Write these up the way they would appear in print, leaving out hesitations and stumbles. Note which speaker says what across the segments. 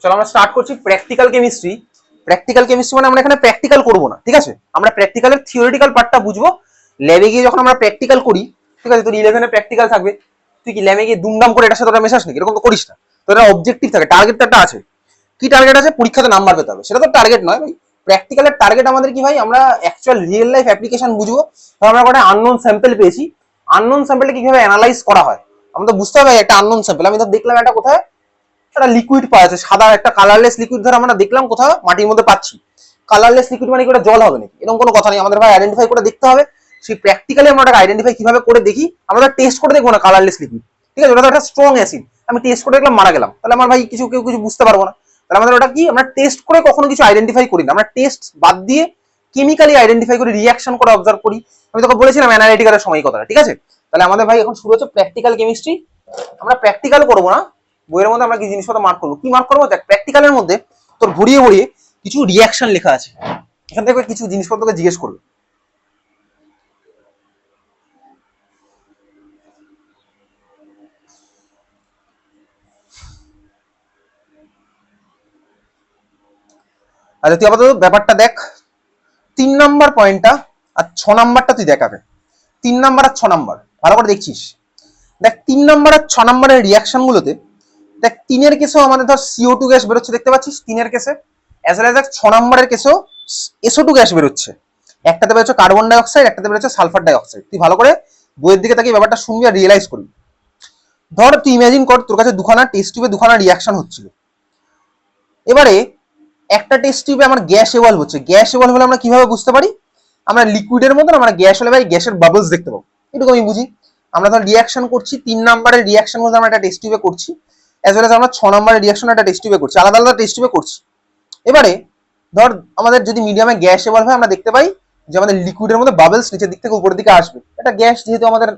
Speaker 1: চলো আমরা স্টার্ট করছি প্র্যাকটিক্যাল কেমিস্ট্রি। প্র্যাকটিক্যাল কেমিস্ট্রি মানে আমরা এখানে প্র্যাকটিক্যাল করব না, ঠিক আছে? আমরা প্র্যাকটিক্যালের থিওরিটিক্যাল পার্টটা বুঝবো। ল্যাবে গিয়ে যখন আমরা প্র্যাকটিক্যাল করি, ঠিক আছে, তোর 11 প্র্যাকটিক্যাল থাকবে, তুই কি ল্যাবে গিয়ে দুমদাম করে এটার সাথে ওটা মেশাস নাকি? এরকম তো করিস না। তোর একটা অবজেক্টিভ থাকে, টার্গেট একটা আছে। কি টার্গেট আছে? পরীক্ষাতে নাম্বার পেতে হবে, সেটা তো টার্গেট নয় ভাই। প্র্যাকটিক্যালের টার্গেট আমাদের কি ভাই? আমরা অ্যাকচুয়াল রিয়েল লাইফ অ্যাপ্লিকেশন বুঝবো। আমরা একটা আননোন স্যাম্পল পেয়েছি, আননোন স্যাম্পলটা কিভাবে অ্যানালাইজ করা হয় আমাদের বুঝতে হবে। একটা আননোন স্যাম্পল আমি তো দেখলাম একটা কোথায় একটা লিকুইড পাওয়া যাচ্ছে, সাদা একটা কালারলেস লিকুইড ধর আমরা দেখলাম কোথাও মাটির মধ্যে পাচ্ছি। কালারলেস লিকুইড মানে কি ওটা জল হবে নাকি? এরকম কোনো কথা নেই, আমাদের ভাই আইডেন্টিফাই করে দেখতে হবে। সেই প্র্যাকটিক্যালি আমরা ওটাকে আইডেন্টিফাই কিভাবে করে দেখি, আমরা টেস্ট করে দেখবো না কালারলেস লিকুইড, ঠিক আছে? ওটা তো একটা স্ট্রং অ্যাসিড, আমি টেস্ট করে দেখলাম মারা গেলাম, তাহলে আমার ভাই কেউ কিছু বুঝতে পারবো না। তাহলে আমাদের ওটা কি, আমরা টেস্ট করে কখনো কিছু আইডেন্টিফাই করি না, আমরা টেস্ট বাদ দিয়ে কেমিক্যালি আইডেন্টিফাই করি, রিয়াকশন করে অবজার্ভ করি। আমি তোকে বলেছিলাম অ্যানালিটিক্যালের সময় কথাটা, ঠিক আছে? তাহলে আমাদের ভাই এখন শুরু হচ্ছে প্র্যাকটিক্যাল কেমিস্ট্রি। আমরা প্র্যাকটিক্যাল করবো না, বইয়ের মধ্যে আমরা কি জিনিসপত্র মার্ক করবো। কি মার্ক করবো? দেখ, প্র্যাকটিক্যালের মধ্যে তোর ভরিয়ে ভরিয়ে কিছু রিয়াকশন লেখা আছে, এখান থেকে কিছু জিনিসপত্রকে জিজ্ঞেস করবে। আচ্ছা, তুই আপাতত ব্যাপারটা দেখ, 3 নাম্বার পয়েন্টটা আর 6 নাম্বারটা তুই দেখাবে। 3 নাম্বার আর 6 নাম্বার ভালো করে দেখছিস। দেখ, 3 নাম্বার আর 6 নাম্বারের রিয়াকশন গুলোতে দেখ, 3-এর কেসেও আমাদের ধর CO2 গ্যাস বেরোচ্ছে, দেখতে পাচ্ছিস 3-এর কেসে। অ্যাজ ওয়েল অ্যাজ দেখ 6 নাম্বারের কেসেও SO2 গ্যাস বেরোচ্ছে। একটাতে বেরোচ্ছে কার্বন ডাইঅক্সাইড, একটাতে বেরোচ্ছে সালফার ডাইঅক্সাইড। তুই ভালো করে বইয়ের দিকে তাকিয়ে ব্যাপারটা শুনবি আর রিয়েলাইজ করবি। ধর তুই ইমাজিন কর তোর কাছে দুখানা টেস্ট টিউবে দুখানা রিয়াকশন হচ্ছিল। এবারে একটা টেস্ট টিউবে আমার গ্যাস এভলভ হচ্ছে। গ্যাস এভলভ হলে আমরা কিভাবে বুঝতে পারি? আমরা লিকুইডের মধ্যে আমরা গ্যাস হলে ভাই গ্যাসের বাবলস দেখতে পাবো, এটুকু আমি বুঝি। আমরা ধর রিয়াকশন করছি, 3 নাম্বারের রিয়াকশন মধ্যে আমরা একটা টেস্ট টিউবে করছি, অ্যাজ ওয়েল অ্যাজ আমরা 6 নাম্বারের রিয়াকশন একটা টেস্ট টিউবে করছি, আলাদা আলাদা টেস্ট টিউবে করছি। এবারে ধর আমাদের যদি মিডিয়ামে গ্যাস এভলভ হয়, আমরা দেখতে পাই যে আমাদের লিকুইডের মধ্যে বাবলস নিচের দিক থেকে উপরের দিকে আসবে। এটা গ্যাস যেহেতু আমাদের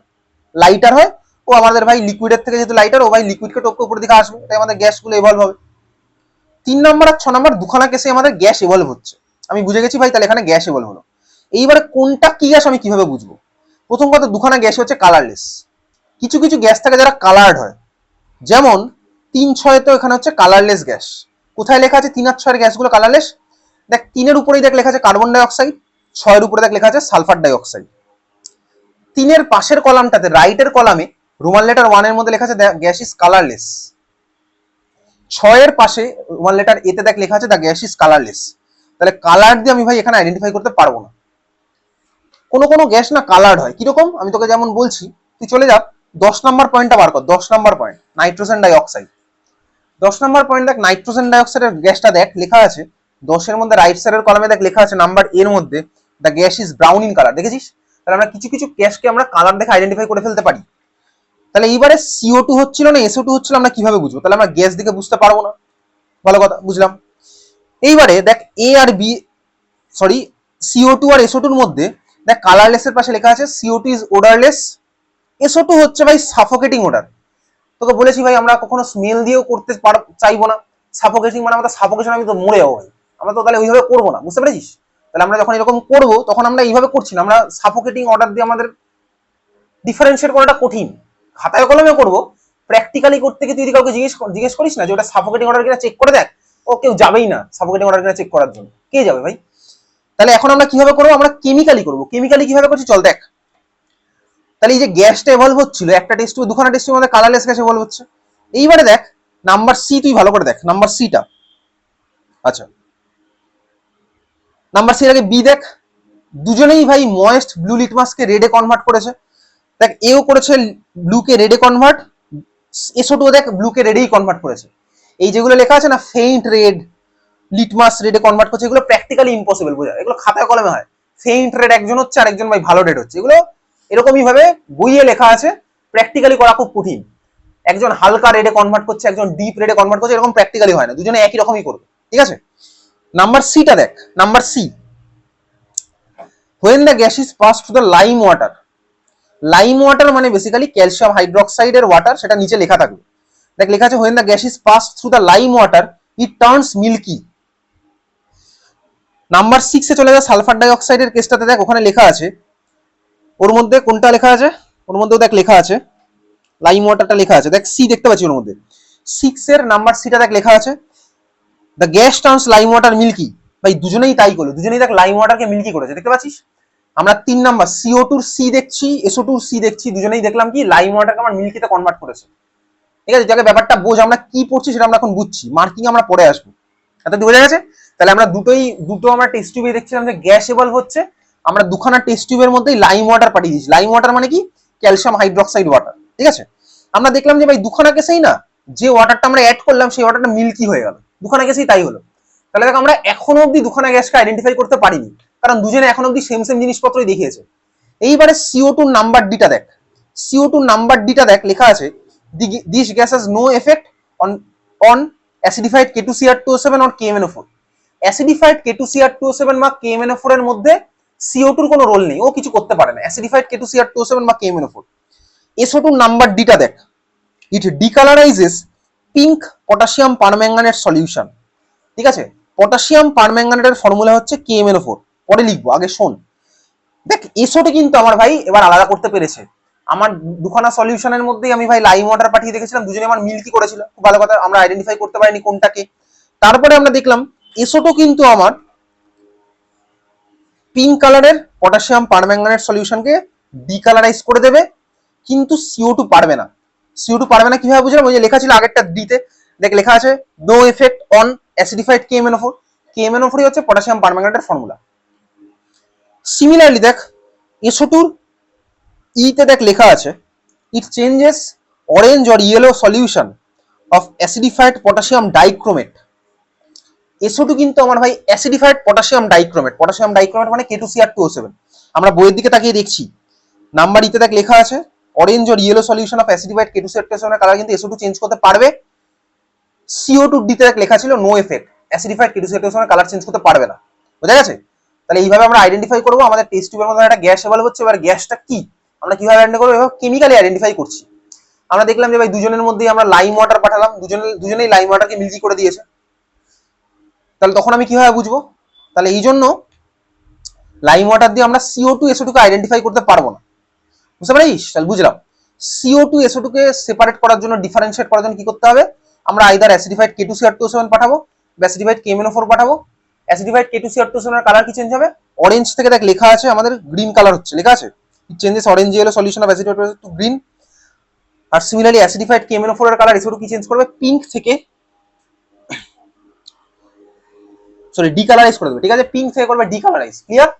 Speaker 1: লাইটার হয়, ও আমাদের ভাই লিকুইডের থেকে যেহেতু লাইটার, ও ভাই লিকুইডকে টপকে উপরের দিকে আসবে, তাই আমাদের গ্যাসগুলো এভলভ হবে। 3 নাম্বার আর 6 নাম্বার দুখানা কেসে আমাদের গ্যাস এভলভ হচ্ছে, আমি বুঝে গেছি ভাই, তাহলে এখানে গ্যাস এভলভ হলো। এইবারে কোনটা কি গ্যাস আমি কিভাবে বুঝবো? প্রথম কথা, দুখানা গ্যাস হচ্ছে কালারলেস। কিছু কিছু গ্যাস থাকে যারা কালার্ড হয়, যেমন 3-6 তো এখানে হচ্ছে কালারলেস গ্যাস। কোথায় লেখা আছে 3 আর 6 এর গ্যাসগুলো কালারলেস? দেখ, 3-এর উপরেই দেখ লেখা আছে কার্বন ডাইঅক্সাইড, 6-এর উপরে দেখ লেখা আছে সালফার ডাইঅক্সাইড। 3-এর পাশের কলামটাতে, রাইটের কলামে রোমান লেটার 1-এর মধ্যে লেখা আছে গ্যাস ইজ কালারলেস। 6-এর পাশে রোমান লেটার এতে দেখ লেখা আছে দ্য গ্যাস ইজ কালারলেস। তাহলে কালার দিয়ে আমি ভাই এখানে আইডেন্টিফাই করতে পারবো না। কোনো কোনো গ্যাস না কালার্ড হয়, কিরকম আমি তোকে যেমন বলছি, তুই চলে যা 10 নাম্বার পয়েন্টটা বার কর। 10 number point nitrogen dioxide. 10 number point দেখ, নাইট্রোজেন ডাইঅক্সাইডের গ্যাসটা দেখ লেখা আছে 10-এর মধ্যে রাইট সাইডের কলামে দেখ লেখা আছে নাম্বার এর মধ্যে the gas is brown in colour, দেখেছিস? তাহলে আমরা কিছু কিছু গ্যাসকে আমরা কালার দেখে আইডেন্টিফাই করে ফেলতে পারি। তাহলে এইবারে CO2 হচ্ছিল না SO2 হচ্ছিল, আমরা কিভাবে বুঝবো? তাহলে আমরা গ্যাস দিকে বুঝতে পারবো না, ভালো কথা বুঝলাম। এইবারে দেখ A আর B, সরি, CO2 আর SO2 এর মধ্যে দেখ কালারলেস এর পাশে লেখা আছে CO2 ইজ ওডারলেস, SO2 হচ্ছে ভাই সাফোকেটিং ওডার। তোকে বলেছি ভাই আমরা কখনো স্মেল দিয়েও করতে চাইবো না। সাফোকেটিং মানে আমাদের সাফোকেশন, আমি তো মরে যাবো ভাই, আমরা তো তাহলে ওইভাবে করবো না, বুঝতে পেরেছিস? তাহলে আমরা যখন এরকম করবো তখন আমরা এইভাবে করছি না, আমরা সাফোকেটিং অর্ডার দিয়ে আমাদের ডিফারেন্সিয়েট করাটা কঠিন। খাতায় কলমে করবো, প্র্যাকটিক্যালি করতে গিয়ে তুই যদি কাউকে জিজ্ঞেস করিস না যে ওটা সাফোকেটিং অর্ডার কিনা চেক করে দেখ, ও কেউ যাবেই না সাফোকেটিং অর্ডার কিনা চেক করার জন্য, কে যাবে ভাই? তাহলে এখন আমরা কিভাবে করবো? আমরা কেমিক্যালি করবো। কেমিক্যালি কিভাবে করছি চল দেখ। তাহলে এই যে গ্যাসটা এভলভ হচ্ছিল, একটা টেস্ট দুখানা টেস্টের মধ্যে কালারলেস গ্যাস এভলভ হচ্ছে। এইবারে দেখ নাম্বার সি, তুই ভালো করে দেখ নাম্বার সিটা। আচ্ছা, নাম্বার সি আগে বি দেখ, দুজনেই ভাই ময়েস্ট ব্লু লিটমাসকে রেডে কনভার্ট করেছে। দেখ, এও করেছে ব্লুকে রেডে কনভার্ট, SO2 দেখ ব্লুকে রেডেই কনভার্ট করেছে। এই যেগুলো লেখা আছে না ফেইন্ট রেড, লিটমাস রেডে কনভার্ট করছে, এগুলো প্র্যাকটিক্যালি ইম্পসিবল বোঝা, এগুলো খাতায় কলমে হয়। ফেইন্ট রেড একজন হচ্ছে, আরেকজন ভাই ভালো রেড হচ্ছে, এগুলো এরকমই ভাবে বইয়ে লেখা আছে, প্র্যাকটিক্যালি করা খুব কঠিন। একজন হালকা রেডে কনভার্ট করছে, একজন ডিপ রেডে কনভার্ট করছে, এরকম প্র্যাকটিক্যালি হয় না, দুজনে একই রকমই করবে, ঠিক আছে? নাম্বার সিটা দেখ, number C, when the gas is passed through the lime water, lime water মানে বেসিক্যালি ক্যালসিয়াম হাইড্রোক্সাইডের ওয়াটার, সেটা নিচে লেখা থাকবে। দেখ লেখা আছে when the gas is passed through the lime water it turns milky। Number 6 এ চলে যা, সালফার ডাইঅক্সাইডের কেসটাতে দেখ ওখানে লেখা আছে, ওর মধ্যে কোনটা লেখা আছে, ওর মধ্যেও দেখ লেখা আছে লাইম ওয়াটারটা লেখা আছে, দেখ সি দেখতে পাচ্ছি ওর মধ্যে। 6 এর নাম্বার সিটা দেখ লেখা আছে the gas turns lime water milky. ভাই দুজনেই তাই করলো, দুজনেই দেখ লাইম ওয়াটারকে মিল্কি করেছে, দেখতে পাচ্ছিস। আমরা 3 নাম্বার CO2 সি দেখছি, SO2 সি দেখছি, দুজনেই দেখলাম কি লাইম ওয়াটারকে আমার মিল্কিতে কনভার্ট করেছে। ঠিক আছে, যাকে ব্যাপারটা বোঝ, আমরা কি পড়ছি সেটা আমরা এখন বুঝছি, মার্কিং আমরা পরে আসবো। এত বোঝা গেছে? তাহলে আমরা দুটো আমরা টেস্ট টিউবে দেখছিলাম যে গ্যাস এভলভ হচ্ছে, আমরা দুখানা টেস্ট টিউবের মধ্যেই লাইম ওয়াটার পাঠিয়ে দিয়েছি। লাইম ওয়াটার মানে কি? Calcium hydroxide water. ঠিক আছে, আমরা দেখলাম যে ভাই দুখানা কেসেই না, যে ওয়াটারটা আমরা অ্যাড করলাম সেই ওয়াটারটা মিল্কি হয়ে গেল, দুখানা কেসেই তাই হলো। তাহলে দেখো আমরা এখনো অব্দি দুখানা গ্যাসকে আইডেন্টিফাই করতে পারিনি, কারণ দুজনে এখন অব্দি সেম সেম জিনিসপত্রই দেখিয়েছে। এইবারে CO2 নাম্বার ডিটা দেখ, CO2 নাম্বার ডিটা দেখ, লেখা আছে this gas has no effect on acidified K2Cr2O7 or KMnO4। Acidified K2Cr2O7 বা KMnO4 এর মধ্যে CO2 এর কোনো রোল নেই, ও কিছু করতে পারে না, অ্যাসিডিফাইড K2Cr2O7 বা KMnO4। SO2 নাম্বার ডিটা দেখ, ইট ডিকালারাইজেস পিঙ্ক পটাশিয়াম পারম্যাঙ্গানেট সলিউশন। ঠিক আছে, পটাশিয়াম পারম্যাঙ্গানেটের ফর্মুলা হচ্ছে KMnO4, পরে লিখবো, আগে শোন। দেখ এসোটা কিন্তু আমার ভাই এবার আলাদা করতে পেরেছে। আমার দুখানা সলিউশনের মধ্যেই আমি ভাই লাইম ওয়াটার পাঠিয়ে দেখেছিলাম, দুজনে আমার মিল্কি করেছিল, খুব ভালো কথা, আমরা আইডেন্টিফাই করতে পারিনি কোনটাকে। তারপরে আমরা দেখলাম এসোটো কিন্তু আমার পিঙ্ক কালারের পটাশিয়াম পারম্যাঙ্গানেট সলিউশনকে ডিকালারাইজ করে দেবে, কিন্তু CO2 পারবে না। CO2 পারবে না কিভাবে বুঝলাম? ওই যে লেখা ছিল আগেরটা ডিতে, দেখ লেখা আছে no effect on অ্যাসিডিফাইড KMnO4। KMnO4 হচ্ছে পটাশিয়াম পারম্যাঙ্গানেটের ফর্মুলা। সিমিলারলি দেখ SO2 ইতে দেখ লেখা আছে it changes orange or yellow solution of acidified potassium dichromate. SO2 কিন্তু আমার ভাই acidified potassium dichromate, potassium dichromate মানে K2Cr2O7। আমরা বইয়ের দিকে তাকিয়ে দেখছি, নাম্বার ইতে দেখ লেখা আছে orange or yellow solution of acidified K2Cr2O7 এর কালার কিন্তু SO2 চেঞ্জ করতে পারবে। CO2 ডিতে দেখ লেখা ছিল নো এফেক্ট, অ্যাসিডিফাইড K2Cr2O7 এর কালার চেঞ্জ করতে পারবে না। বুঝা গেছে? তাহলে এইভাবে আমরা আইডেন্টিফাই করবো আমাদের টেস্ট টিউবের মধ্যে একটা গ্যাস এভলভ হচ্ছে, এবার গ্যাসটা কি আমরা কিভাবে আইডেন্টিফাই করবো? এবার কেমিক্যালি আইডেন্টিফাই করছি। আমরা দেখলাম যে ভাই দুজনের মধ্যেই আমরা লাইম ওয়াটার পাঠালাম, দুজনেই লাইম ওয়াটারকে মিল্কি করে দিয়েছে। তাহলে তখন আমি কিভাবে বুঝবো? তাহলে এই জন্য লাইম ওয়াটার দিয়ে আমরা CO2 SO2 কে আইডেন্টিফাই করতে পারবো না, বুঝতে পারিস? তাহলে বুঝলাম CO2 SO2 কে সেপারেট করার জন্য, ডিফারেন্সিয়েট করার জন্য কি করতে হবে? আমরা আইদার অ্যাসিডিফাইড K2Cr2O7 পাঠাবো বা অ্যাসিডিফাইড KMnO4 পাঠাবো। অ্যাসিডিফাইড K2Cr2O7 এর কালার কি চেঞ্জ হবে? অরেঞ্জ থেকে দেখ লেখা আছে আমাদের গ্রিন কালার হচ্ছে, লেখা আছে it changes orange yellow solution of acidified to green. আর সিমিলারলি অ্যাসিডিফাইড KMnO4 এর কালার SO2 কি চেঞ্জ করবে? পিঙ্ক থেকে ডিকালারাইজ করে দেবে। ঠিক আছে, পিঙ্ক থেকে করবে ডিকালারাইজ। ক্লিয়ার?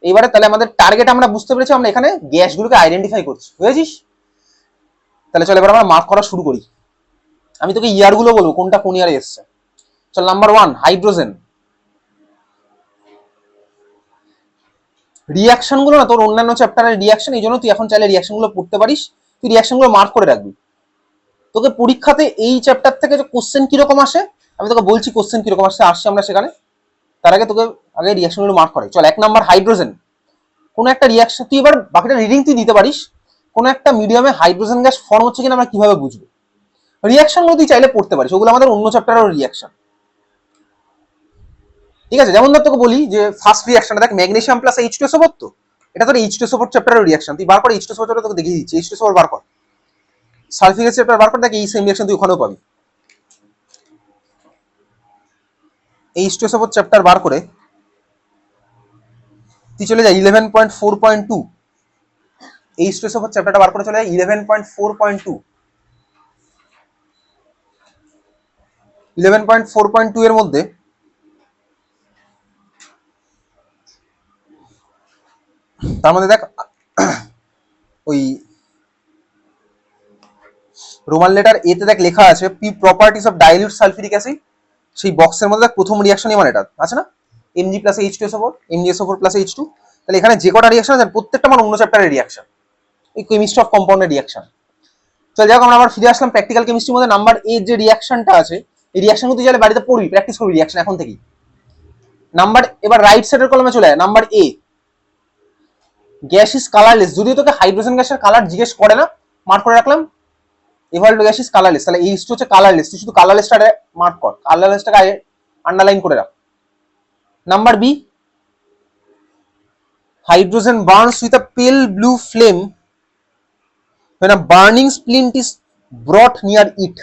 Speaker 1: এইবারে তাহলে আমাদের টার্গেট আমরা বুঝতে পেরেছি, আমরা এখানে গ্যাসগুলোকে আইডেন্টিফাই করছি, বুঝেছিস? তাহলে চল এবার আমরা মার্ক করা শুরু করি। আমি তোকে ইয়ারগুলো বলবো কোনটা কোন ইয়ারে এসছে। চল নাম্বার 1 হাইড্রোজেন। রিয়াকশন গুলো না তোর অন্যান্য চ্যাপ্টারের রিয়াকশন, এই জন্য তুই এখন চাইলে রিয়াকশন গুলো পড়তে পারিস, তুই রিয়াকশন গুলো মার্ক করে রাখবি। তোকে পরীক্ষাতে এই চ্যাপ্টার থেকে কোশ্চেন কিরকম আসে আমি তোকে বলছি, কোশ্চেন কিরকম আসছে আমরা সেখানে। তার আগে তোকে আগে রিয়াকশন গুলো মার্ক করে। চল 1 নাম্বার হাইড্রোজেন। কোন একটা রিয়াকশন, তুই এবার বাকিটা রিডিং তুই দিতে পারিস, কোন একটা মিডিয়ামে হাইড্রোজেন গ্যাস ফর্ম হচ্ছে কিনা আমরা কিভাবে বুঝবো? রিয়াকশন গুলো তুই চাইলে পড়তে পারিস, ওগুলো আমাদের অন্য চ্যাপ্টারের রিয়াকশন। ঠিক আছে, যেমন ধর তোকে বলি যে ফার্স্ট রিয়াকশনটা দেখ, ম্যাগনেসিয়াম প্লাস H2SO4, তো এটা তোর H2SO4 চ্যাপ্টারের রিয়াকশন। তুই বার করে H2SO4 তোকে দেখিয়ে দিচ্ছি, H2SO4 বার কর, সালফিউরিক অ্যাসিড চ্যাপ্টার বার কর, দেখ এই সেম রিয়াকশন তুই ওখানেও পাবি। H2SO4 চ্যাপ্টার বার করে তুই চলে যা 11.4.2, H2SO4 চ্যাপ্টারটা বার করে চলে যায় 11.4.2। 11.4.2 এর মধ্যে তার মধ্যে দেখ ওই রোমান লেটার এ তে দেখ লেখা আছে P properties of dilute sulphuric acid. সেই বক্সের মধ্যে দেখ প্রথম রিয়াকশনই মানে এটা আছে না, Mg plus H2SO4, MgSO4 plus H2। তাহলে এখানে যে কটা রিয়াকশন আছে প্রত্যেকটা আমার অন্য চ্যাপ্টারের রিয়াকশন, এই কেমিস্ট্রি অফ কম্পাউন্ডের রিয়াকশন। চল যাক আমরা আবার ফিরে আসলাম প্র্যাকটিক্যাল কেমিস্ট্রির মধ্যে। নাম্বার এ যে রিয়াকশনটা আছে, এই রিয়াকশন তুই চাইলে বাড়িতে পড়বি, প্র্যাকটিস করবি রিয়াকশন এখন থেকেই। নাম্বার এবার রাইট সাইডের কলমে চলে যায়, number A gas is colourless. যদিও তোকে হাইড্রোজেন গ্যাসের কালার জিজ্ঞেস করে না, মার্ক করে রাখলাম এভালড গ্যাস ইজ কালারলেস। তাহলে এই হচ্ছে কালারলেস, তুই শুধু কালারলেসটা মার্ক কর, কালারলেসটাকে আন্ডারলাইন করে রাখ। Number B hydrogen burns with a pale blue flame when a burning splint is brought near it।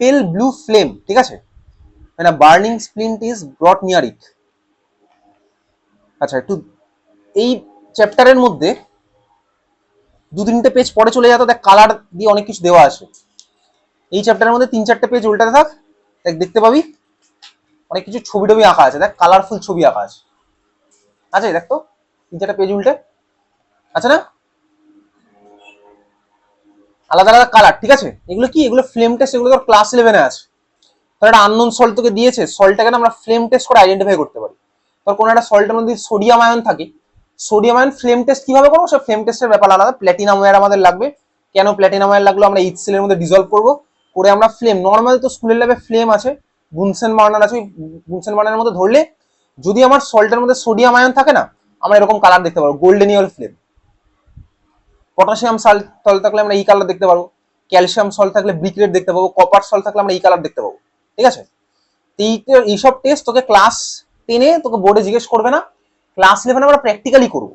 Speaker 1: Pale blue flame, ঠিক আছে, when a burning splint is brought near it. আচ্ছা, একটু এই চ্যাপ্টারের মধ্যে দু তিনটে পেজ পরে চলে যেত, দেখ কালার দিয়ে অনেক কিছু দেওয়া আছে। এই চ্যাপ্টারের মধ্যে 3-4টে পেজ উল্টাতে থাক, দেখ দেখতে পাবি অনেক কিছু ছবি টবি আঁকা আছে, দেখ কালারফুল ছবি আঁকা আছে। আচ্ছা দেখ তো 3-4টে পেজ উল্টে আছে না, আলাদা আলাদা কালার, ঠিক আছে। এগুলো কি, এগুলো ফ্লেম টেস্ট, এগুলো তোর ক্লাস 11-এ আছে। তোর একটা আননোন সল্ট তোকে দিয়েছে, সল্টটাকে আমরা ফ্লেম টেস্ট করে আইডেন্টিফাই করতে পারি। তোর কোনো একটা সল্টের মধ্যে সোডিয়াম আয়ন থাকে, সোডিয়াম আয়ন ফ্লেম টেস্ট কিভাবে করবো, সে ফ্লেম টেস্টের ব্যাপার আলাদা। প্ল্যাটিনাম ওয়্যার আমাদের লাগবে, কেন প্ল্যাটিনাম ওয়্যার লাগলো, আমরা এইচসিএল এর মধ্যে ডিজলভ করবো, করে আমরা ফ্লেম, নর্মাল তো স্কুলের ল্যাবে ফ্লেম আছে, বুনসেন বার্নার আছে, বুনসেন বার্নারের মধ্যে ধরলে যদি আমার সল্টের মধ্যে সোডিয়াম আয়ন থাকে না, আমরা এরকম কালার দেখতে পারবো, golden yellow flame. Potassium salt থাকলে আমরা এই কালার দেখতে পারবো, ক্যালসিয়াম সল্ট থাকলে ব্রিক রেড দেখতে পাবো, কপার সল্ট থাকলে আমরা এই কালার দেখতে পাবো, ঠিক আছে। এইসব টেস্ট তোকে ক্লাস 10-এ তোকে বোর্ডে জিজ্ঞেস করবে না, ক্লাস 11-এ আমরা প্র্যাকটিক্যালি করবো।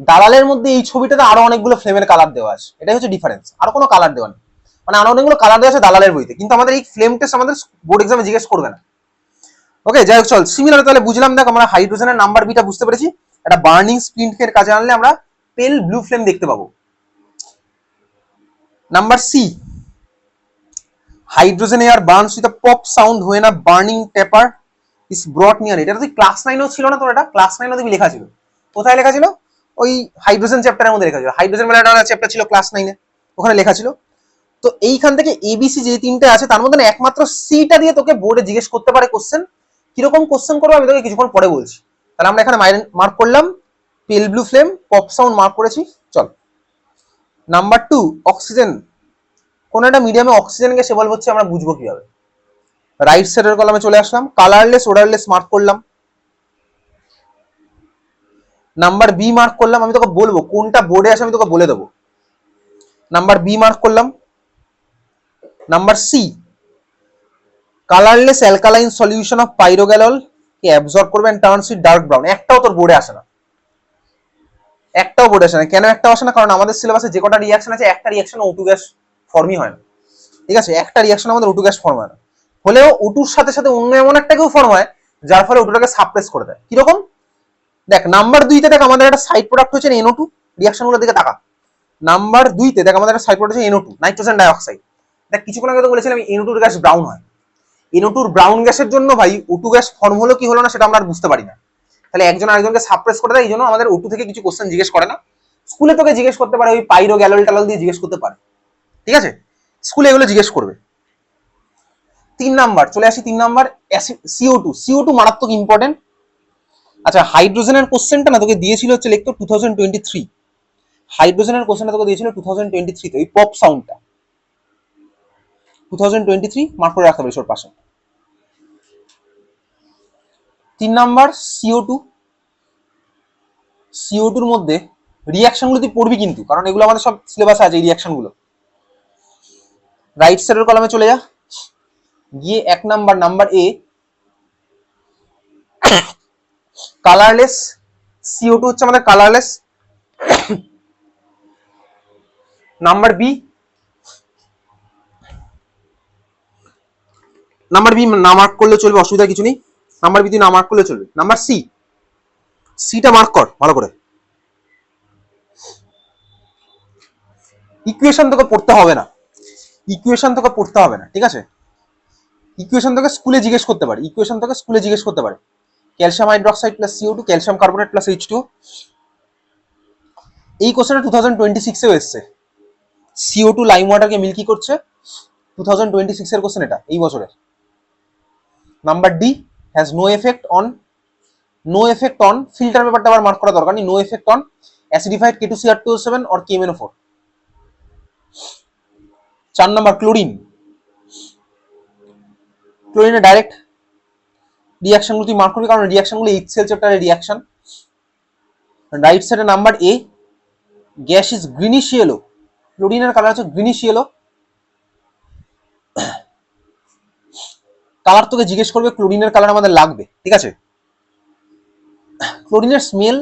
Speaker 1: দালালের মধ্যে এই ছবিটাতে আরো অনেকগুলো ফ্লেমের কালার দেওয়া আছে, এটাই হচ্ছে ডিফারেন্স, আরো কোনো কালার দেওয়া নেই, মানে আরো অনেকগুলো কালার দেওয়া আছে দালালের বইতে, কিন্তু আমাদের এই ফ্লেম টেস্ট আমাদের বোর্ড এক্সামে জিজ্ঞেস করবে না। ওকে, যাই হোক, চল সিমিলার তাহলে বুঝলাম। দেখ আমরা হাইড্রোজেনের নাম্বার বিটা বুঝতে পেরেছি, একটা বার্নিং স্প্লিন্টের কাজে আনলে আমরা পেল ব্লু ফ্লেম দেখতে পাবো। Number C, hydrogen air burns with a pop sound when a burning paper is brought near it. এটা তুই ক্লাস 9-এও ছিল না, তোর এটা ক্লাস 9-এ তুমি লেখা ছিল। কোথায় লেখা ছিল? ওই হাইড্রোজেন চ্যাপ্টারের মধ্যে লেখা ছিল, হাইড্রোজেন বলে একটা চ্যাপ্টার ছিল ক্লাস 9-এ, ওখানে লেখা ছিল। তো এইখান থেকে এবিসি যে তিনটে আছে তার মধ্যে একমাত্র সিটা দিয়ে তোকে বোর্ডে জিজ্ঞেস করতে পারে কোশ্চেন। কিরকম কোশ্চেন করবো আমি তোকে কিছুক্ষণ পরে বলছি। তাহলে আমরা এখানে মার্ক করলাম পেল blue flame, pop sound mark করেছি। চল নাম্বার 2, অক্সিজেন। কোন একটা মিডিয়ামে অক্সিজেন গ্যাস এভলভ হচ্ছে আমরা বুঝবো কিভাবে? রাইট সাইডের কলামে চলে আসলাম, কালারলেস ওডারলেস মার্ক করলাম। নাম্বার বি মার্ক করলাম, আমি তোকে বলবো কোনটা বোর্ডে আসে, আমি তোকে বলে দেবো। নাম্বার বি মার্ক করলাম। Number C, colourless alkaline solution of pyrogallol কে অ্যাবজর্ব করবে and turns it dark brown. একটাও তোর বোর্ডে আসে না, একটাও বোর্ডে আসে না। কেন একটাও আসে না? কারণ আমাদের সিলেবাসে যে কটা রিঅ্যাকশন আছে, একটা রিঅ্যাকশন O2 গ্যাস ফর্মই হয় না, ঠিক আছে। একটা রিঅ্যাকশন আমাদের O2 গ্যাস ফর্ম হয় না, হলেও O2-র সাথে সাথে অন্য এমন একটাকেও ফর্ম হয় যার ফলে O2টাকে সাপ্রেস করে দেয়। কিরকম? দেখ নাম্বার 2-তে দেখ আমাদের একটা সাইড প্রোডাক্ট হচ্ছে NO2, রিঅ্যাকশনগুলোর দিকে তাকা। নাম্বার 2-তে দেখ আমাদের একটা সাইড প্রোডাক্ট হচ্ছে NO2, নাইট্রোজেন ডাইঅক্সাইড। দেখ কিছুক্ষণ আগে তো বলেছিলাম NO2-র গ্যাস ব্রাউন হয়। NO2-র ব্রাউন গ্যাসের জন্য ভাই O2 গ্যাস ফর্ম হলো কি হলো না সেটা আমরা আর বুঝতে পারি না, তাহলে একজন আরেকজনকে সাপ্রেস করে দেয়। এই জন্য আমাদের O2 থেকে কিছু কোশ্চেন জিজ্ঞেস করে না। স্কুলে তোকে জিজ্ঞেস করতে পারে, ওই পাইরো গ্যালল টালল দিয়ে জিজ্ঞেস করতে পারে, ঠিক আছে, স্কুলে এগুলো জিজ্ঞেস করবে। 3 নাম্বার চলে আসি, 3 নাম্বার CO2। CO2 মারাত্মক ইম্পর্টেন্ট। আচ্ছা, হাইড্রোজেনের কোশ্চেনটা না তোকে দিয়েছিল হচ্ছে লিখতো 2023, হাইড্রোজেনের কোশ্চেনটা তোকে দিয়েছিল 2023-তে, ওই পপ সাউন্ডটা 2023 মার্ক করে রাখতে পারিস ওর পাশে। 3 নাম্বার CO2। CO2-র মধ্যে রিঅ্যাকশনগুলো তুই পড়বি কিন্তু, কারণ এগুলো আমাদের সব সিলেবাসে আছে এই রিঅ্যাকশনগুলো। রাইট সাইডের কলামে চলে যা, গিয়ে 1 নাম্বার, নাম্বার এ, কালারলেস CO2 হচ্ছে আমাদের colourless. Number B, number B না মার্ক করলে চলবে, অসুবিধা কিছু নেই। নাম্বার বি তুই না মার্ক করলে চলবে। নাম্বার সি, সিটা মার্ক কর ভালো করে। ইকুয়েশন তোকে পড়তে হবে না, ইকুয়েশন তোকে পড়তে হবে না, ঠিক আছে। ইকুয়েশন তোকে স্কুলে জিজ্ঞেস করতে পারে, ইকুয়েশন তোকে স্কুলে জিজ্ঞেস করতে পারে। Calcium hydroxide plus CO2, calcium carbonate plus H2। এই কোশ্চেনটা 2026-এও এসছে। CO2 লাইম ওয়াটারকে মিল্কি করছে, 2026-এর কোশ্চেন এটা, এই বছরের। Number D, has no effect on, no effect on, filter পেপারটা আবার মার্ক করা দরকার নেই, no effect on acidified K2CR2O7 or KMnO4। 4 number chlorine, ক্লোরিনের ডাইরেক্ট রিঅ্যাকশনগুলো তুই মার্ক করবি, কারণ রিঅ্যাকশনগুলো HCl চ্যাপ্টারের রিঅ্যাকশন। রাইট সাইডে number A, gas is greenish yellow, ক্লোরিনের কালার হচ্ছে গ্রিনিশ ইয়েলো। কালার তোকে জিজ্ঞেস করবে, ক্লোরিনের কালার আমাদের লাগবে, ঠিক আছে। ক্লোরিনের স্মেল,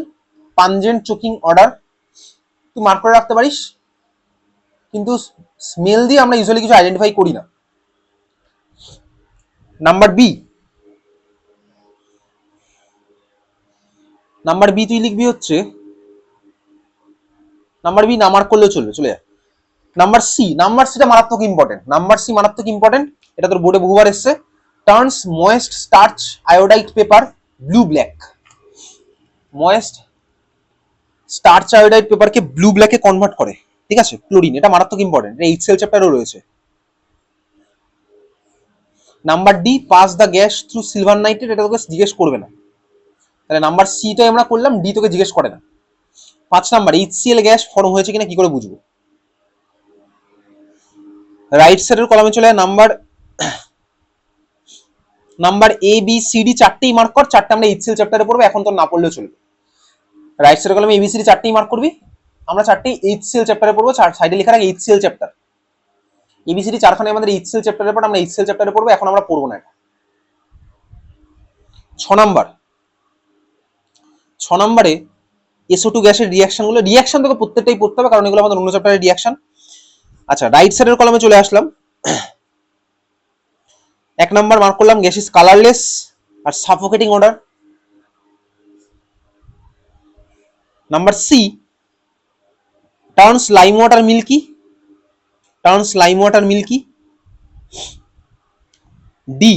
Speaker 1: পাঞ্জেন্ট, চোকিং, অর্ডার তুই মার্ক করে রাখতে পারিস, কিন্তু স্মেল দিয়ে আমরা ইউজুয়ালি কিছু আইডেন্টিফাই করি না। নাম্বার বি, নাম্বার বি তুই লিখবি হচ্ছে, নাম্বার বি না মার্ক করলেও চলবে, চলে যায়। নাম্বার সি, নাম্বার সিটা মারাত্মক ইম্পর্টেন্ট, নাম্বার সি মারাত্মক ইম্পর্টেন্ট, এটা তোর বোর্ডে বহুবার এসছে। Turns moist starch iodide paper blue black, moist starch iodide পেপারকে ব্লু ব্ল্যাকে কনভার্ট করে, ঠিক আছে, ক্লোরিন, এটা মারাত্মক ইম্পর্টেন্ট, এটা এইচসিএল চ্যাপ্টারও রয়েছে। Number D, pass the gas through silver nitrate, এটা তোকে জিজ্ঞেস করবে না, তাহলে নাম্বার সিটাই আমরা করলাম, ডি তোকে জিজ্ঞেস করে না। 5 নাম্বার, এইচসিএল গ্যাস ফর্ম হয়েছে কিনা কি করে বুঝবো? রাইট সাইডের কলামে চলে যায় number, number A B C D চারটেই মার্ক কর, চারটে আমরা এইচসিএল চ্যাপ্টারে পড়বো, এখন তো না পড়লেও চলবে। রাইট সাইডের কলামে এবিসিডি চারটেই মার্ক করবি, আমরা চারটেই এইচসিএল চ্যাপ্টারে পড়বো, সাইডে লেখা রাখ এইচসিএল চ্যাপ্টার, এবিসিডি চারখানে আমাদের এইচসিএল চ্যাপ্টারে পড়ে, আমরা এইচসিএল চ্যাপ্টারে পড়বো, এখন আমরা পড়বো না এটা। 6 নাম্বার, 6 নম্বরে SO2 গ্যাসের রিয়াকশন গুলো, রিয়াকশন তোকে প্রত্যেকটাই পড়তে হবে কারণ এগুলো আমাদের অন্য চ্যাপ্টারের রিয়াকশন। আচ্ছা, রাইট সাইডের কলামে চলে আসলাম। 1 নাম্বার মার্ক করলাম গ্যাস ইজ কালারলেস আর suffocating odour. Number C, turns lime water milky, turns lime water milky. D,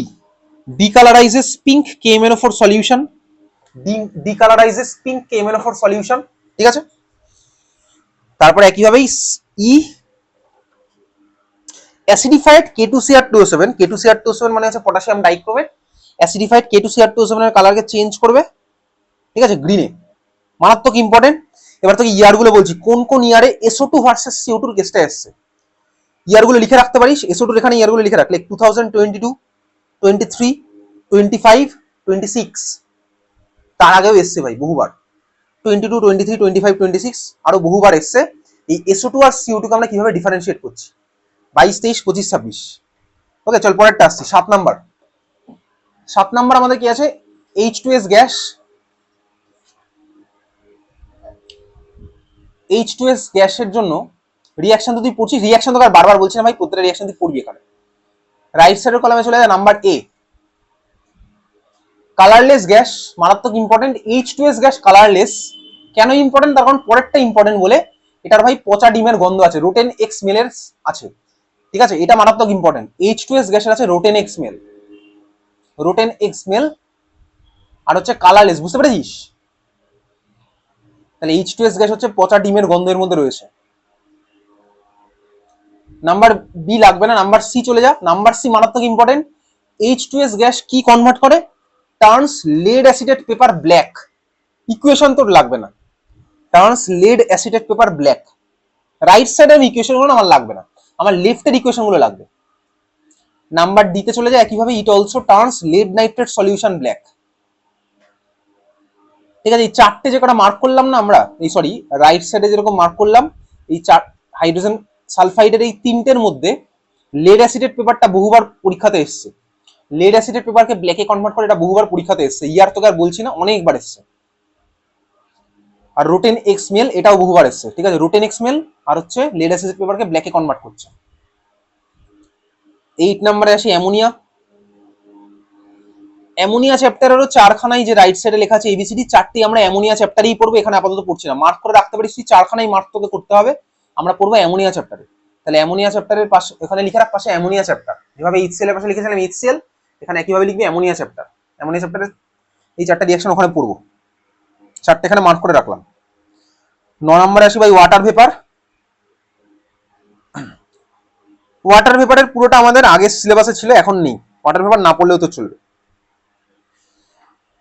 Speaker 1: decolourises pink KMnO4 solution, decolourises pink KMnO4 solution, ঠিক আছে। তারপরে একইভাবেই ই, অ্যাসিডিফাইড K2Cr2O7, K2Cr2O7 মানে হচ্ছে পটাশিয়াম ডাইক্রোমেট, অ্যাসিডিফাইড K2Cr2O7 এর কালারকে change করবে, ঠিক আছে, গ্রিনে, মারাত্মক ইম্পর্টেন্ট। এবার তোকে ইয়ার গুলো বলছি, কোন কোন ইয়ারে SO2 ভার্সেস CO2 এর কেসটা আসছে, ইয়ার গুলো লিখে রাখতে পারিস, SO2 এখানে ইয়ার গুলো লিখে রাখলে 2022, 23, 25, 26, তার আগেও এসছে ভাই বহুবার, 22, 23, 25, 26 আরো বহুবার এসছে। এই SO2 আর CO2 কে আমরা কিভাবে ডিফারেন্সিয়েট করছি, 22, 23, 25, 26। ওকে, চল পরেরটা আসছি, 7 নাম্বার। 7 নাম্বার আমাদের কি আছে, H2S গ্যাস, H2S গ্যাসের জন্য রিয়াকশন তো তুই পড়ছিস, রিয়াকশন তোকে আর বারবার বলছি না ভাই, প্রত্যেকটা রিয়াকশন তুই পড়বি এখানে। রাইট সাইডের কলামে চলে যায় নাম্বার এ, কালারলেস গ্যাস, মারাত্মক ইম্পর্টেন্ট। H2S গ্যাস কালারলেস, কেন ইম্পর্টেন্ট, তার কারণ পরেরটা ইম্পর্টেন্ট বলে, এটার ভাই পচা ডিমের গন্ধ আছে, রোটেন এক্স স্মেলের আছে, ঠিক আছে, এটা মারাত্মক ইম্পর্টেন্ট। H2S গ্যাসের আছে rotten egg smell, rotten egg smell, আর হচ্ছে কালারলেস, বুঝতে পেরেছিস? তাহলে H2S গ্যাস হচ্ছে পচা ডিমের গন্ধের মধ্যে রয়েছে। নাম্বার বি লাগবে না, নাম্বার সি চলে যা, নাম্বার সি মারাত্মক ইম্পর্টেন্ট। H2S গ্যাস কি কনভার্ট করে, turns lead acetate paper black, equation তোর লাগবে না, turns lead acetate paper black. Right সাইডের ইকুয়েশন গুলো আমার লাগবে না, আমার লেফটের ইকুয়েশন গুলো লাগবে। নাম্বার ডি তে চলে যায় একইভাবে, it also turns lead nitrate solution black, ঠিক আছে। এই চারটে যে কটা মার্ক করলাম না আমরা, এই সরি রাইট সাইডে যেরকম মার্ক করলাম, এই চার হাইড্রোজেন সালফাইডের এই তিনটের মধ্যে লেড অ্যাসিডেড পেপারটা বহুবার পরীক্ষাতে এসছে, লেড অ্যাসিডেড পেপারকে ব্ল্যাকে কনভার্ট করে, এটা বহুবার পরীক্ষাতে এসছে, ইয়ার তোকে আর বলছি না, অনেকবার এসছে। আর রোটেন এক্স মেল, এটাও বহুবার এসছে, ঠিক আছে, রোটেন এক্স মেল আর হচ্ছে লেড অ্যাসিডেড পেপারকে ব্ল্যাকে কনভার্ট করছে। 8 নম্বরে আসি অ্যামোনিয়া, অ্যামোনিয়া চ্যাপ্টারেরও চারখানাই যে রাইট সাইডে লেখা আছে এবিসিডি, চারটি আমরা অ্যামোনিয়া চ্যাপ্টারেই পড়বো, এখানে আপাতত পড়ছি না, মার্ক করে রাখতে পারিস, চারখানাই মার্ক তোকে করতে হবে, আমরা পড়বো অ্যামোনিয়া চ্যাপ্টারে। তাহলে অ্যামোনিয়া চ্যাপ্টারের পাশে এখানে লিখে রাখ পাশে অ্যামোনিয়া চ্যাপ্টার, যেভাবে এইচসিএল এর পাশে লিখেছিলাম এইচসিএল, এখানে একইভাবে লিখবি অ্যামোনিয়া চ্যাপ্টার। অ্যামোনিয়া চ্যাপ্টারের এই চারটা রিঅ্যাকশন ওখানে পড়বো, চারটে এখানে মার্ক করে রাখলাম। 9 নম্বরে আসি ভাই ওয়াটার ভেপার, ওয়াটার ভেপারের পুরোটা আমাদের আগের সিলেবাসে ছিল, এখন নেই, ওয়াটার ভেপার না পড়লেও তো চলবে।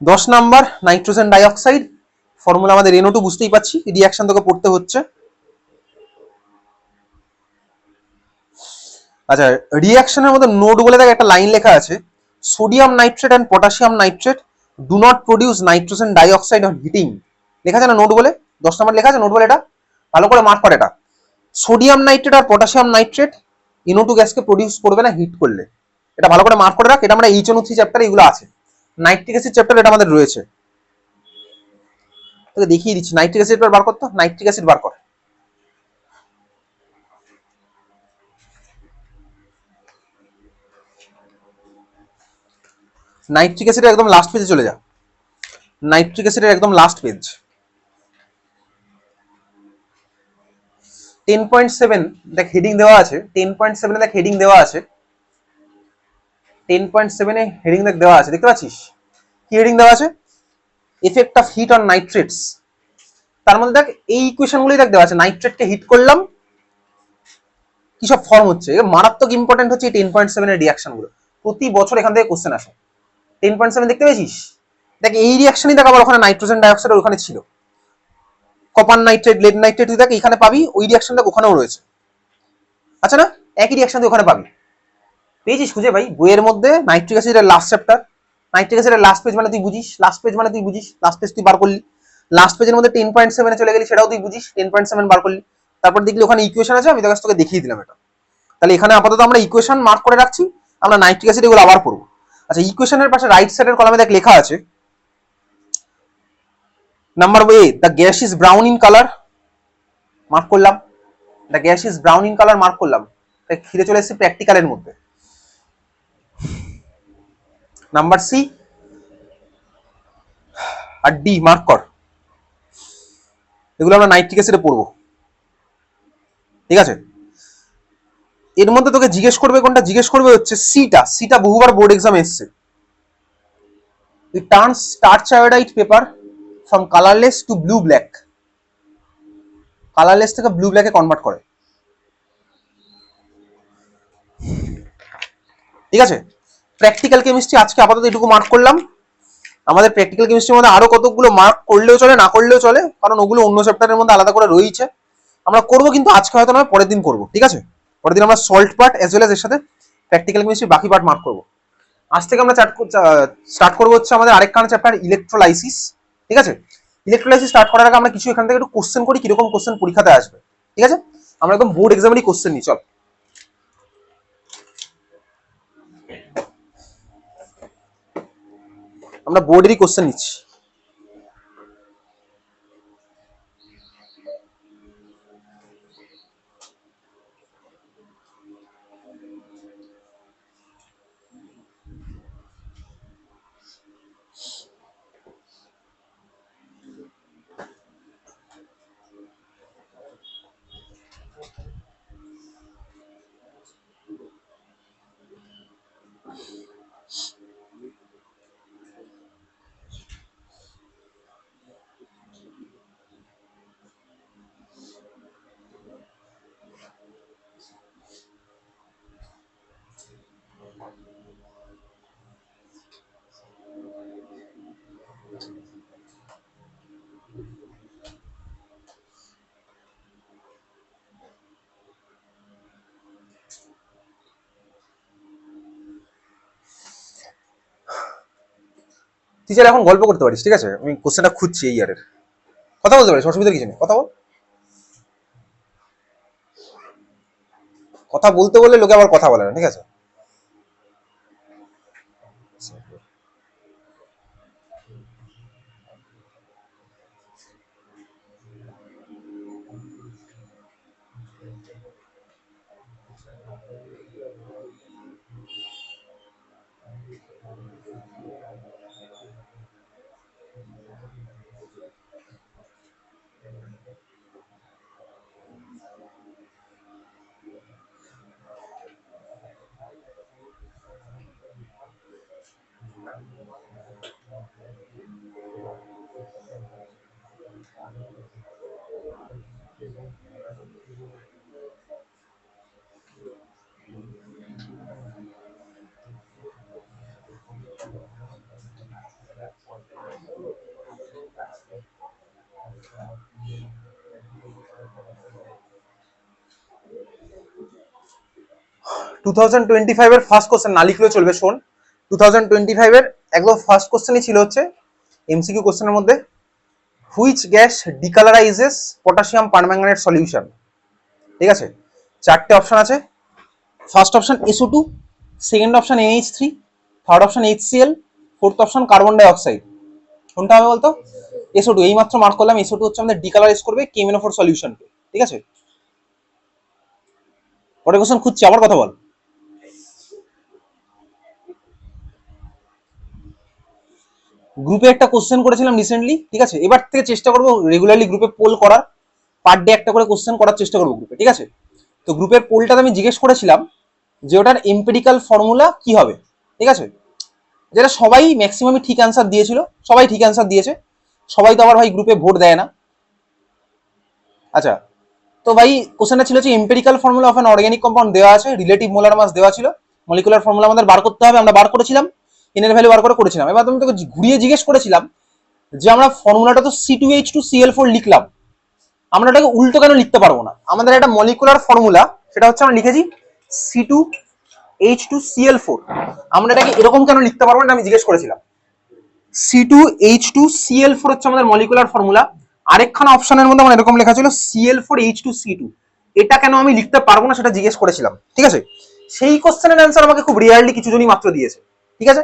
Speaker 1: 10 নাম্বার নাইট্রোজেন ডাইঅক্সাইড, ফর্মুলা আমাদের NO2, বুঝতেই পারছি রিঅ্যাকশন তোকে পড়তে হচ্ছে। আচ্ছা, রিঅ্যাকশনের মধ্যে নোট বলে দেখ একটা লাইন লেখা আছে, sodium nitrate and potassium nitrate do not produce nitrogen dioxide on heating, লেখা আছে না নোট বলে, 10 নম্বর লেখা আছে নোট বলে, এটা ভালো করে মার্ক করে। এটা সোডিয়াম নাইট্রেট আর পটাশিয়াম নাইট্রেট NO2 গ্যাসকে প্রডিউস করবে না হিট করলে, এটা ভালো করে মার্ক করে রাখ, এটা আমরা HNO3 চ্যাপ্টারে এগুলো আছে, নাইট্রিক অ্যাসিড চ্যাপ্টারে এটা আমাদের রয়েছে, তোকে দেখিয়ে দিচ্ছি। নাইট্রিক অ্যাসিড বার করতো, নাইট্রিক অ্যাসিড বার কর, নাইট্রিক অ্যাসিডের একদম লাস্ট পেজে চলে যা, নাইট্রিক অ্যাসিডের একদম লাস্ট পেজ 10.7 দেখ হেডিং দেওয়া আছে, 10.7 দেখ হেডিং দেওয়া আছে, 10.7 এ হেডিং দেখ দেওয়া আছে, দেখতে পাচ্ছিস কি হেডিং দেওয়া আছে? Effect of heat on nitrates. তার মধ্যে দেখ এই ইকুয়েশনগুলোই দেখ দেওয়া আছে, নাইট্রেটকে হিট করলাম কি সব ফর্ম হচ্ছে। মারাত্মক ইম্পর্টেন্ট হচ্ছে এই 10.7 এর রিয়াকশন গুলো, প্রতি বছর এখান থেকে কোশ্চেন আসে। 10.7 দেখতে পেয়েছিস? দেখ এই রিয়াকশনই দেখ আবার ওখানে নাইট্রোজেন ডাইঅক্সাইড ওখানে ছিল, কপার নাইট্রেট লেড নাইট্রেট তুই দেখ এখানে পাবি, ওই রিয়াকশন দেখ ওখানেও রয়েছে। আচ্ছা না, একই রিয়াকশন তুই ওখানে পাবি, পেয়েছিস খুঁজে ভাই বইয়ের মধ্যে নাইট্রিক অ্যাসিডের লাস্ট চ্যাপ্টার, নাইট্রিক অ্যাসিডের লাস্ট পেজ মানে তুই বুঝিস, লাস্ট পেজ মানে তুই বুঝিস, লাস্ট পেজ তুই বার করলি, লাস্ট পেজের মধ্যে 10.7 চলে গেলি সেটাও তুই বুঝিস, 10.7 বার করলি, তারপর দেখলি ওখানে ইকুয়েশন আছে, আমি তোকে দেখিয়ে দিলাম এটা। তাহলে এখানে আপাতত আমরা ইকুয়েশন মার্ক করে রাখছি, আমরা নাইট্রিক অ্যাসিড এগুলো আবার পড়বো। আচ্ছা ইকুয়েশনের পাশে রাইট সাইডের কলামে দেখ লেখা আছে number A the gas is brown in colour, mark করলাম, the gas is brown in colour mark করলাম, ফিরে চলে এসেছি প্র্যাকটিক্যালের মধ্যে। নাম্বার সি আর ডি মার্ক কর, এগুলো আমরা নাইট্রিক অ্যাসিডে পড়বো, ঠিক আছে। এর মধ্যে তোকে জিজ্ঞেস করবে কোনটা, জিজ্ঞেস করবে হচ্ছে সিটা, সিটা বহুবার বোর্ড এক্সামে এসছে। It turns starch iodide paper from colorless to blue black, colourless থেকে ব্লু ব্ল্যাকে কনভার্ট করে, ঠিক আছে। প্র্যাকটিক্যাল কেমিস্ট্রি আজকে আপাতত এটুকু মার্ক করলাম। আমাদের প্র্যাকটিক্যাল কেমিস্ট্রির মধ্যে আরো কতগুলো মার্ক করলেও চলে, না করলেও চলে, কারণ ওগুলো অন্য চ্যাপ্টারের মধ্যে আলাদা করে রয়েছে, আমরা করবো কিন্তু আজকে হয়তো নয়, পরের দিন করবো, ঠিক আছে। পরের দিন আমরা salt part as well as এর সাথে প্র্যাকটিক্যাল কেমিস্ট্রি বাকি পার্ট মার্ক করবো। আজ থেকে আমরা স্টার্ট করবো হচ্ছে আমাদের আরেকখানা চ্যাপ্টার ইলেকট্রোলাইসিস, ঠিক আছে। ইলেকট্রোলাইসিস স্টার্ট করার আগে আমরা কিছু এখান থেকে একটু কোশ্চেন করি, কিরকম কোশ্চেন পরীক্ষাতে আসবে, ঠিক আছে। আমরা একদম বোর্ড এক্সামেরই কোশ্চেন নিই, চল। আমরা বোর্ডেরই কোশ্চেন নিচ্ছি। তুই চাইলে এখন গল্প করতে পারিস, ঠিক আছে, আমি কোশ্চেনটা খুঁজছি এই ইয়ারের, কথা বলতে পারিস, অসুবিধা কিছু নেই, কথা বল। কথা বলতে বললে লোকে আবার কথা বলে না, ঠিক আছে। টু থাউজেন্ড টোয়েন্টি ফাইভ এর ফার্স্ট কোশ্চেন না লিখলেও চলবে, শোন। 2025 এর একদম ফার্স্ট কোশ্চেনই ছিল হচ্ছে এমসিকিউ কোশ্চেনের মধ্যে, which gas decolourises potassium permanganate solution, ঠিক আছে। চারটে অপশন আছে, first option SO2, second option NH3, third option HCl, fourth option carbon ডাই অক্সাইড। কোনটা হবে বলতো? SO2, এই মাত্র মার্ক করলাম, SO2 হচ্ছে আমাদের ডিকালারাইজ করবে KMnO4 সলিউশনকে, ঠিক আছে। পরের কোশ্চেন খুঁজছি, আবার কথা বল। গ্রুপে একটা কোশ্চেন করেছিলাম রিসেন্টলি, ঠিক আছে? এবার থেকে চেষ্টা করবো রেগুলারলি গ্রুপে পোল করার, পার ডে একটা করে কোশ্চেন করার চেষ্টা করবো গ্রুপে, ঠিক আছে? তো গ্রুপের পোলটাতে আমি জিজ্ঞেস করেছিলাম যে ওটার এম্পিরিক্যাল ফর্মুলা কি হবে, ঠিক আছে? যেটা সবাই ম্যাক্সিমামই ঠিক অ্যান্সার দিয়েছিল, সবাই ঠিক অ্যান্সার দিয়েছে, সবাই তো আবার ভাই গ্রুপে ভোট দেয় না। আচ্ছা, তো ভাই কোশ্চেনটা ছিল যে empirical formula of an organic compound দেওয়া আছে, রিলেটিভ মোলার মাস দেওয়া ছিল, মলিকুলার ফর্মুলা আমাদের বার করতে হবে, আমরা বার করেছিলাম, এনের ভ্যালু বার করেছিলাম। এবার তুমি তোকে ঘুরিয়ে জিজ্ঞেস করেছিলাম যে আমরা ফর্মুলাটা তো C2H2Cl4 লিখলাম, আমরা এটাকে উল্টো কেন লিখতে পারবো না? আমাদের একটা মলিকুলার ফর্মুলা, সেটা হচ্ছে আমরা লিখেছি C2H2Cl4, আমরা এটাকে এরকম কেন লিখতে পারবো না আমি জিজ্ঞেস করেছিলাম। C2H2Cl4 হচ্ছে আমাদের মলিকুলার ফর্মুলা, আরেকখানা অপশনের মধ্যে আমার এরকম লেখা ছিল Cl4H2C2, এটা কেন আমি লিখতে পারবো না সেটা জিজ্ঞেস করেছিলাম, ঠিক আছে? সেই কোশ্চেনের অ্যান্সার আমাকে খুব রিয়ারলি কিছু জনই মাত্র দিয়েছে, ঠিক আছে?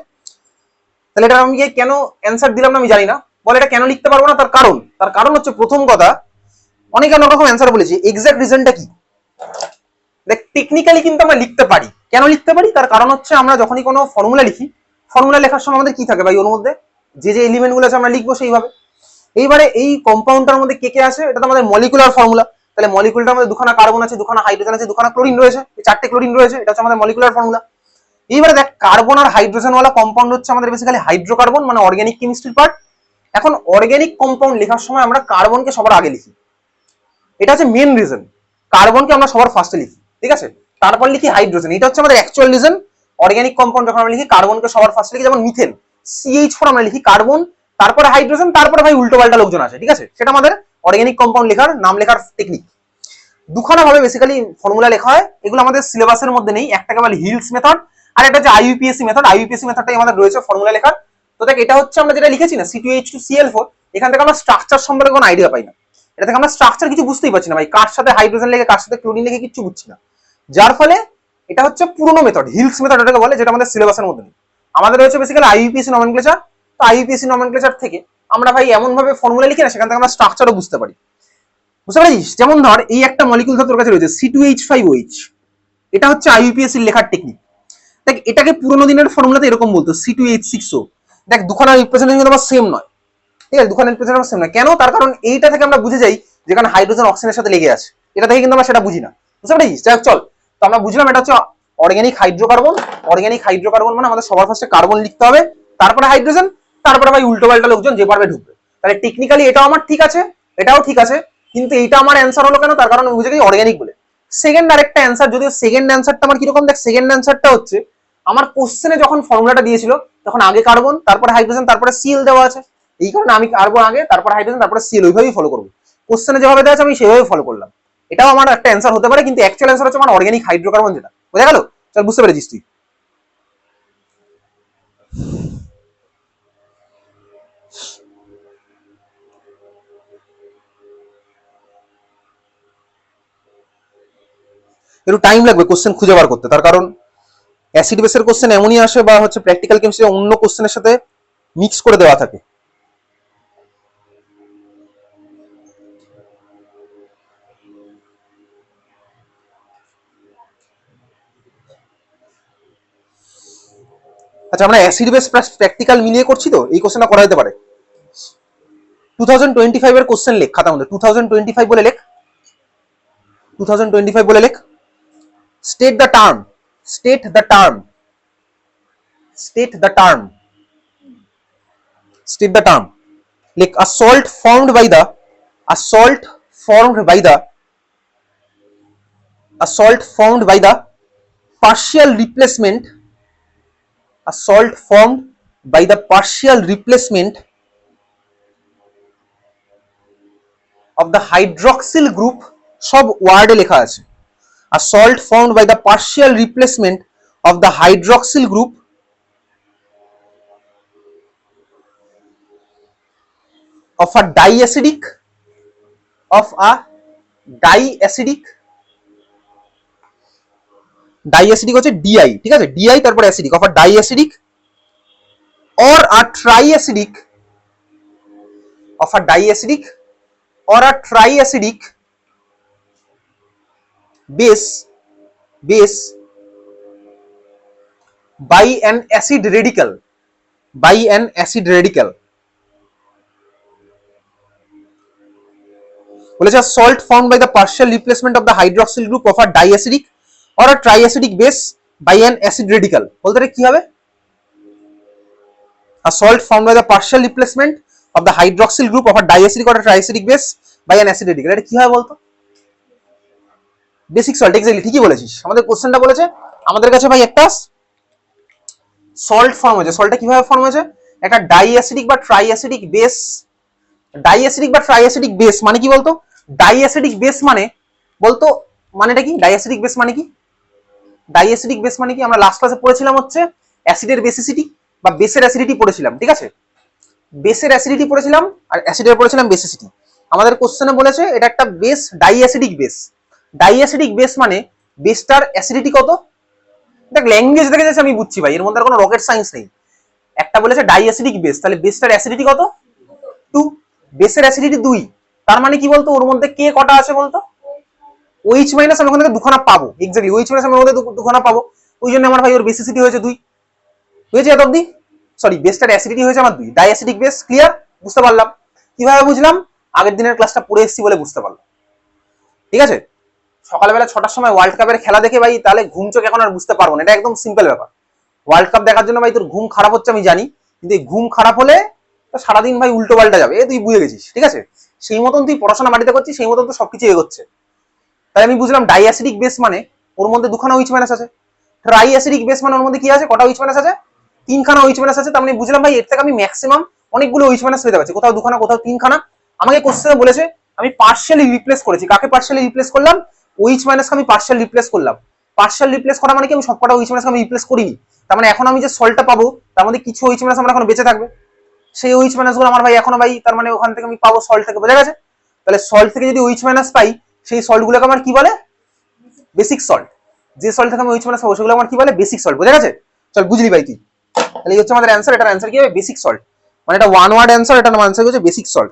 Speaker 1: তাহলে এটা আমি কেন অ্যান্সার দিলাম না আমি জানি না। বলে এটা কেন লিখতে পারবো না, তার কারণ হচ্ছে, প্রথম কথা, অনেক অনেক রকম অ্যান্সার বলেছি, এক্সাক্ট রিজনটা কি? দেখ, টেকনিক্যালি কিন্তু আমরা লিখতে পারি। কেন লিখতে পারি? তার কারণ হচ্ছে আমরা যখনই কোনো ফর্মুলা লিখি, ফর্মুলা লেখার সময় আমাদের কি থাকে ভাই, ওর মধ্যে যে যে এলিমেন্ট গুলো আছে আমরা লিখবো সেইভাবে। এইবারে এই কম্পাউন্ডটার মধ্যে কে কে আছে, এটা তো আমাদের মলিকুলার ফর্মুলা, তাহলে মলিকুলটার মধ্যে দুখানা কার্বন আছে, দুখানা হাইড্রোজেন আছে, দুখানা ক্লোরিন রয়েছে, চারটে ক্লোরিন রয়েছে, এটা হচ্ছে আমাদের মলিকুলার ফর্মুলা। এইবারে দেখ, কার্বন আর হাইড্রোজেন ওয়ালা কম্পাউন্ড হচ্ছে আমাদের বেসিক্যালি হাইড্রোকার্বন, মানে অর্গানিক কেমিস্ট্রির পার্ট। এখন অর্গানিক কম্পাউন্ড লেখার সময় আমরা কার্বনকে সবার আগে লিখি, এটা হচ্ছে মেন রিজন, কার্বনকে আমরা সবার ফার্স্টে লিখি, ঠিক আছে? তারপর লিখি হাইড্রোজেন, এটা হচ্ছে আমাদের অ্যাকচুয়াল রিজন। অর্গানিক কম্পাউন্ড যখন আমরা লিখি কার্বনকে সবার ফার্স্টে লিখি, যেমন মিথেন CH4 আমরা লিখি কার্বন, তারপরে হাইড্রোজেন, তারপরে ভাই উল্টো পাল্টা লোকজন আছে, ঠিক আছে? সেটা আমাদের অর্গানিক কম্পাউন্ড লেখার নাম লেখার টেকনিক। দুখানা ভাবে বেসিক্যালি ফর্মুলা লেখা হয়, এগুলো আমাদের সিলেবাসের মধ্যে নেই, একটাকে বলে হিলস মেথড আর একটা হচ্ছে IUPAC মেথড। IUPAC মেথডটাই আমাদের রয়েছে ফর্মুলা লেখার। তো দেখ, এটা হচ্ছে আমরা যেটা লিখেছি না C2H2Cl4, এখান থেকে আমরা স্ট্রাকচার সম্পর্কে কোনো আইডিয়া পাই না, এটা থেকে আমরা স্ট্রাকচার কিছু বুঝতেই পারছি না ভাই, কার সাথে হাইড্রোজেন লেগে কার সাথে ক্লোরিন লেগে কিছু বুঝছি না, যার ফলে এটা হচ্ছে পুরনো মেথড, হিলস মেথড এটাকে বলে, যেটা আমাদের সিলেবাসের মধ্যে নেই। আমাদের রয়েছে বেসিক্যালি IUPAC নমেনক্লেচার। তো IUPAC নমেনক্লেচার থেকে আমরা ভাই এমন ভাবে ফর্মুলা লিখি না, সেখান থেকে আমরা স্ট্রাকচারও বুঝতে পারি, বুঝতে পারছিস? যেমন ধর, এই একটা মলিকুল ধর তোর কাছে রয়েছে C2H5OH, এটা হচ্ছে IUPAC লেখার টেকনিক। দেখ, এটাকে পুরোনো দিনের ফর্মুলাতে এরকম বলতো C2H6O। দেখ, দুখানা রিপ্রেজেন্টেশন কিন্তু আবার সেম নয়, ঠিক আছে? দুখানা রিপ্রেজেন্টেশন সেম নয়, কেন? তার কারণ এইটা থেকে আমরা বুঝে যাই যেখানে হাইড্রোজেন অক্সিজেনের সাথে লেগে আছে, এটা থেকে কিন্তু আমরা সেটা বুঝি না, বুঝতে পারছিস? যাই হোক, চল, তো আমরা বুঝলাম এটা হচ্ছে অর্গানিক হাইড্রোকার্বন। অর্গানিক হাইড্রোকার্বন মানে আমাদের সবার ফার্স্টে কার্বন লিখতে হবে, তারপরে হাইড্রোজেন, তারপরে ভাই উল্টো পাল্টা লোকজন যে পারবে ঢুকবে। তাহলে টেকনিক্যালি এটাও আমার ঠিক আছে, এটাও ঠিক আছে, কিন্তু এইটা আমার অ্যান্সার হলো কেন? তার কারণ বুঝে গেছি অর্গানিক বলে। সেকেন্ড আরেকটা অ্যান্সার, যদিও সেকেন্ড অ্যান্সারটা আমার কিরকম, দেখ, সেকেন্ড অ্যান্সারটা হচ্ছে আমার কোশ্চেনে যখন ফর্মুলাটা দিয়েছিল তখন আগে কার্বন, তারপরে হাইড্রোজেন, তারপরে Cl দেওয়া আছে, এই কারণে আমি কার্বন আগে, তারপরে হাইড্রোজেন, তারপরে Cl ওইভাবেই ফলো করবো। কোশ্চেনে যেভাবে দেওয়া আছে আমি সেভাবে ফলো করলাম, এটাও আমার একটা অ্যান্সার হতে পারে, কিন্তু অ্যাকচুয়াল অ্যান্সার হচ্ছে আমার অর্গানিক হাইড্রোকার্বন, যেটা বোঝা গেল? চল, বুঝতে পেরেছিস তুই? একটু টাইম লাগবে কোশ্চেন খুঁজে বার করতে, তার কারণ অ্যাসিড বেসের কোশ্চেন এমনই আসে, বা হচ্ছে প্র্যাকটিক্যাল কেমিস্ট্রি অন্য কোশ্চেনের সাথে মিক্স করে দেওয়া থাকে। আচ্ছা, আমরা অ্যাসিড বেস প্র্যাকটিক্যাল মিলিয়ে করছি, তো এই কোশ্চেনটা করা যেতে পারে। 2025 এর কোশ্চেন লেখ খাতার মধ্যে, 2025 বলে লেখ, 2025 বলে লেখ। State the term, state the term, state the term, state the term. লেখ, a salt formed by the, a salt formed by the, a salt formed by the partial replacement, a salt formed by the partial replacement of the hydroxyl group, সব ওয়ার্ডে লেখা আছে। A salt formed by the partial replacement of the hydroxyl group of a diacidic, of a diacidic, diacidic হচ্ছে DI, ঠিক আছে? DI তারপর acidic, of a diacidic or a triacidic, of a diacidic or a triacidic base, base by an acid radical, by an acid radical, বলেছে salt found by the partial replacement of the hydroxyl group of a diacidic or a triacidic base by an acid radical. বলতে কি হবে? A salt found by the partial replacement of the hydroxyl group of a diacidic or a triacidic base by an acid radical। এটা কি হয় বলতো? Basic salt. Exactly ঠিকই বলেছিস। আমাদের কোশ্চেনটা বলেছে আমাদের কাছে ভাই একটা সল্ট ফর্ম হয়েছে। সল্টটা কিভাবে ফর্ম হয়েছে? একটা ডাইঅ্যাসিডিক বা ট্রাইঅ্যাসিডিক বেস। ডাইঅ্যাসিডিক বা ট্রাইঅ্যাসিডিক বেস মানে কি বলতো? ডাইঅ্যাসিডিক বেস মানে বলতো মানেটা কি? ডাইঅ্যাসিডিক বেস মানে কি? ডাইঅ্যাসিডিক বেস মানে কি? আমরা লাস্ট ক্লাসে পড়েছিলাম হচ্ছে অ্যাসিডের বেসিসিটি বা বেসের অ্যাসিডিটি পড়েছিলাম, ঠিক আছে? বেসের অ্যাসিডিটি পড়েছিলাম আর অ্যাসিডের পড়েছিলাম বেসিসিটি। আমাদের কোশ্চেনে বলেছে এটা একটা বেস, ডাইঅ্যাসিডিক বেস। ডাইঅ্যাসিডিক বেস মানে বেসটার অ্যাসিডিটি কত? দেখ ল্যাঙ্গুয়েজ দেখে যাচ্ছে আমি বুঝছি ভাই, এর মধ্যে কোনো রকেট সায়েন্স নেই। একটা বলেছে ডাইঅ্যাসিডিক বেস, তাহলে বেসটার অ্যাসিডিটি কত? 2। বেসের অ্যাসিডিটি 2, তার মানে কি বলতো? ওর মধ্যে কে কটা আছে বলতো? OH মাইনাস আমি ওখান থেকে দুখানা পাবো। এক্স্যাক্টলি OH মাইনাস আমি ওর মধ্যে দুখানা পাবো, ওই জন্য আমার ভাই ওর বেসিসিটি হয়েছে 2। হয়েছে এত অব্দি? সরি, বেসটার অ্যাসিডিটি হয়েছে আমার 2। ডাইঅ্যাসিডিক বেস ক্লিয়ার? বুঝতে পারলাম। কিভাবে বুঝলাম? আগের দিনের ক্লাসটা পড়ে এসেছি বলে বুঝতে পারলাম, ঠিক আছে? সকালবেলা 6টার সময় ওয়ার্ল্ড কাপের খেলা দেখে ভাই তাহলে ঘুম চোখ এখন আর বুঝতে পারবো না, এটা একদম সিম্পল ব্যাপার। ওয়ার্ল্ড কাপ দেখার জন্য ভাই তোর ঘুম খারাপ হচ্ছে আমি জানি, কিন্তু এই ঘুম খারাপ হলে তো সারাদিন ভাই উল্টো পাল্টা যাবে, তুই বুঝে গেছিস, ঠিক আছে? সেই মতন তুই পড়াশোনা বাড়িতে করছিস, সেই মতন তো সবকিছু এগোচ্ছে। তাই আমি বুঝলাম ডাইঅ্যাসিডিক বেস মানে ওর মধ্যে দুখানা OH মাইনাস আছে। ট্রাইঅ্যাসিডিক বেস মানে ওর মধ্যে কি আছে? কটা OH মাইনাস আছে? 3খানা OH মাইনাস আছে। তার মানে বুঝলাম ভাই এর থেকে আমি ম্যাক্সিমাম অনেকগুলো OH মাইনাস পেতে পারছি, কোথাও দুখানা কোথাও 3খানা। আমাকে কোশ্চেনে বলেছে আমি পার্শিয়ালি রিপ্লেস করেছি। কাকে পার্শিয়ালি রিপ্লেস করলাম? OH মাইনাসকে আমি পার্শিয়াল রিপ্লেস করলাম। পার্শিয়াল রিপ্লেস করা মানে কি? আমি সবকটা OH মাইনাসকে আমি রিপ্লেস করিনি। তার মানে এখন আমি যে সল্টটা পাবো তার মধ্যে কিছু OH মাইনাস আমার এখন বেঁচে থাকবে। সেই OH মাইনাস গুলো আমার ভাই এখনো ভাই, তার মানে ওখান থেকে আমি পাবো সল্ট থেকে, বোঝা গেছে? তাহলে সল্ট থেকে যদি OH মাইনাস পাই, সেই সল্ট গুলোকে আমার কি বলে? Basic salt. যে সল্ট থেকে আমি OH মাইনাস পাবো সেগুলো আমার কি বলে? বেসিক সল্ট, বোঝা গেছে? চল বুঝলি ভাই তুই। তাহলে এই হচ্ছে আমাদের অ্যান্সার। এটার অ্যান্সার কি হবে? Basic salt. মানে এটা ওয়ান ওয়ার্ড অ্যান্সার, এটার অ্যান্সার হচ্ছে বেসিক সল্ট।